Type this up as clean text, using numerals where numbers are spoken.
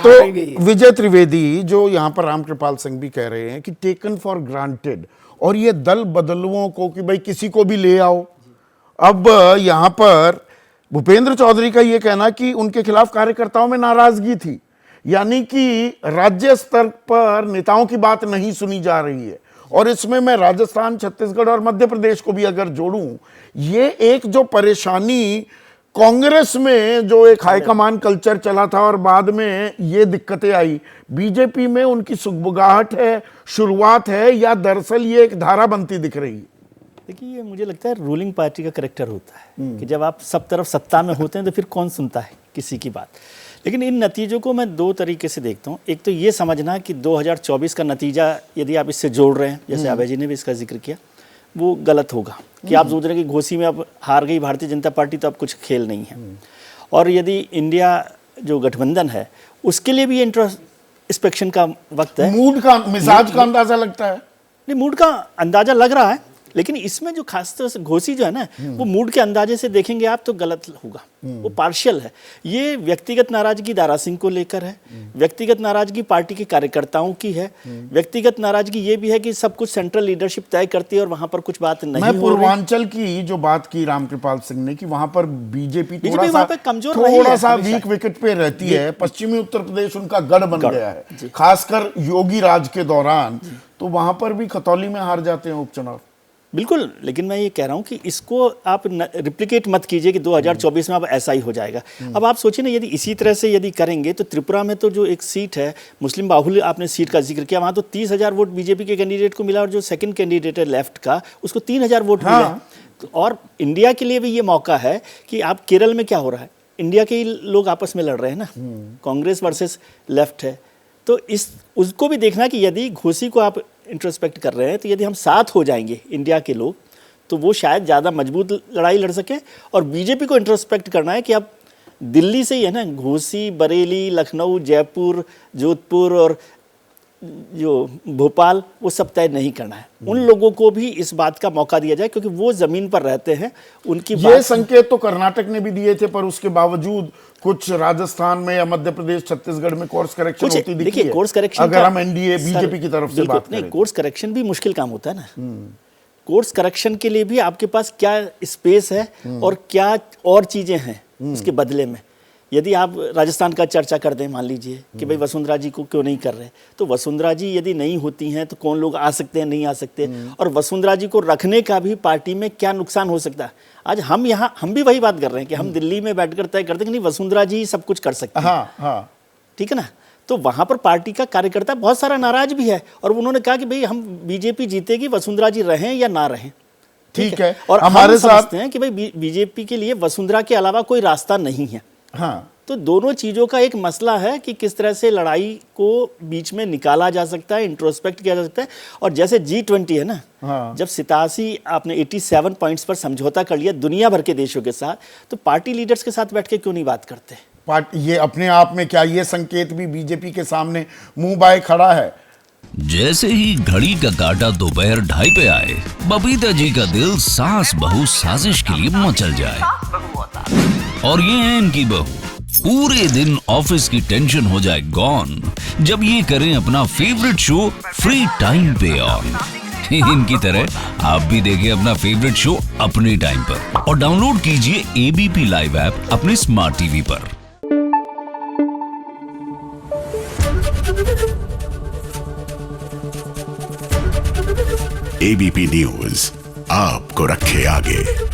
तो विजय त्रिवेदी जो यहाँ पर रामकृपाल सिंह भी कह रहे हैं कि टेकन फॉर ग्रांटेड, और ये दल बदलुओं को कि भाई किसी को भी ले आओ। अब यहाँ पर भूपेंद्र चौधरी का ये कहना कि उनके खिलाफ कार्यकर्ताओं में नाराजगी थी, यानी कि राज्य स्तर पर नेताओं की बात नहीं सुनी जा रही है। और इसमें मैं राजस्थान, छत्तीसगढ़ और मध्य प्रदेश को भी अगर जोड़ूं, ये एक जो परेशानी कांग्रेस में जो एक हाईकमान कल्चर चला था और बाद में ये दिक्कतें आई, बीजेपी में उनकी सुगबुगाहट है, शुरुआत है, या दरअसल ये एक धारा बनती दिख रही है? देखिए, ये मुझे लगता है रूलिंग पार्टी का करैक्टर होता है कि जब आप सब तरफ सत्ता में होते हैं तो फिर कौन सुनता है किसी की बात। लेकिन इन नतीजों को मैं दो तरीके से देखता हूँ। एक तो ये समझना कि 2024 का नतीजा यदि आप इससे जोड़ रहे हैं, जैसे अभय जी ने भी इसका जिक्र किया, वो गलत होगा कि आप सोच रहे हैं कि घोसी में अब हार गई भारतीय जनता पार्टी तो अब कुछ खेल नहीं है। और यदि इंडिया जो गठबंधन है उसके लिए भी इंट्रोस्पेक्शन का वक्त है, मूड का, मिजाज का अंदाजा लगता है। नहीं, मूड का अंदाजा लग रहा है, लेकिन इसमें जो खासतौर से घोसी जो है ना, वो मूड के अंदाजे से देखेंगे आप तो गलत होगा। वो पार्शियल है। ये व्यक्तिगत नाराजगी दारा सिंह को लेकर है, व्यक्तिगत नाराजगी पार्टी के कार्यकर्ताओं की है, व्यक्तिगत नाराजगी ये भी है कि सब कुछ सेंट्रल लीडरशिप तय करती है और वहां पर कुछ बात नहीं। मैं पूर्वांचल की जो बात की रामकृपाल सिंह ने कि वहां पर बीजेपी वहां पे कमजोर, थोड़ा सा वीक विकेट पे रहती है। पश्चिमी उत्तर प्रदेश उनका गढ़ बन गया है, खासकर योगी राज के दौरान, तो वहां पर भी खतौली में हार जाते हैं उपचुनाव। बिल्कुल, लेकिन मैं ये कह रहा हूँ कि इसको आप रिप्लिकेट मत कीजिए कि 2024 में अब ऐसा ही हो जाएगा। अब आप सोचिए ना, यदि इसी तरह से यदि करेंगे तो त्रिपुरा में तो जो एक सीट है, मुस्लिम बाहुल्य आपने सीट का जिक्र किया, वहाँ तो 30,000 वोट बीजेपी के कैंडिडेट को मिला और जो सेकंड कैंडिडेट है लेफ्ट का उसको 3,000 वोट मिला। और इंडिया के लिए भी ये मौका है कि आप केरल में क्या हो रहा है, इंडिया के ही लोग आपस में लड़ रहे हैं ना, कांग्रेस वर्सेस लेफ्ट है, तो उसको भी देखना कि यदि घोसी को आप इंट्रोस्पेक्ट कर रहे हैं तो यदि हम साथ हो जाएंगे इंडिया के लोग तो वो शायद ज़्यादा मजबूत लड़ाई लड़ सकें। और बीजेपी को इंट्रोस्पेक्ट करना है कि अब दिल्ली से ही है ना, घोसी, बरेली, लखनऊ, जयपुर, जोधपुर और जो भोपाल, वो सब तय नहीं करना है। उन लोगों को भी इस बात का मौका दिया जाए क्योंकि वो जमीन पर रहते हैं, उनकी ये संकेत तो कर्नाटक ने भी दिए थे, पर उसके बावजूद कुछ राजस्थान में या मध्य प्रदेश, छत्तीसगढ़ में कोर्स करेक्शन होती दिखी है। कोर्स करेक्शन अगर हम एनडीए बीजेपी की तरफ से बात करें, कोर्स करेक्शन भी मुश्किल काम होता है ना। कोर्स करेक्शन के लिए भी आपके पास क्या स्पेस है और क्या और चीजें हैं उसके बदले में। यदि आप राजस्थान का चर्चा कर दें, मान लीजिए कि भाई वसुंधरा जी को क्यों नहीं कर रहे, तो वसुंधरा जी यदि नहीं होती हैं तो कौन लोग आ सकते हैं, नहीं आ सकते। और वसुंधरा जी को रखने का भी पार्टी में क्या नुकसान हो सकता है। आज हम यहाँ हम भी वही बात कर रहे हैं कि हम दिल्ली में बैठकर तय करते हैं कि नहीं, वसुंधरा जी सब कुछ कर सकते हैं। हाँ, ठीक है ना। तो वहां पर पार्टी का कार्यकर्ता बहुत सारा नाराज भी है और उन्होंने कहा कि भाई हम बीजेपी जीतेगी, वसुंधरा जी रहें या ना रहें, ठीक है। और हमारे साथ हैं कि भाई बीजेपी के लिए वसुंधरा के अलावा कोई रास्ता नहीं है। हाँ, तो दोनों चीज़ों का एक मसला है कि किस तरह से लड़ाई को बीच में निकाला जा सकता है, इंट्रोस्पेक्ट किया जा सकता है। और जैसे G20 है ना, जब 87 आपने 87 पॉइंट्स पर समझौता कर लिया दुनिया भर के देशों के साथ, तो पार्टी लीडर्स के साथ बैठ के क्यों नहीं बात करते? ये अपने आप में क्या ये संकेत भी बीजेपी के सामने मुंह बाए खड़ा है? जैसे ही घड़ी का काटा दोपहर 2:30 पे आए, बबीता जी का दिल सास बहू साजिश के लिए मचल जाए। और ये है इनकी बहू, पूरे दिन ऑफिस की टेंशन हो जाए गॉन जब ये करें अपना फेवरेट शो फ्री टाइम पे ऑन। इनकी तरह आप भी देखें अपना फेवरेट शो अपने टाइम पर और डाउनलोड कीजिए एबीपी लाइव ऐप अपने स्मार्ट टीवी पर। एबीपी न्यूज आपको रखे आगे।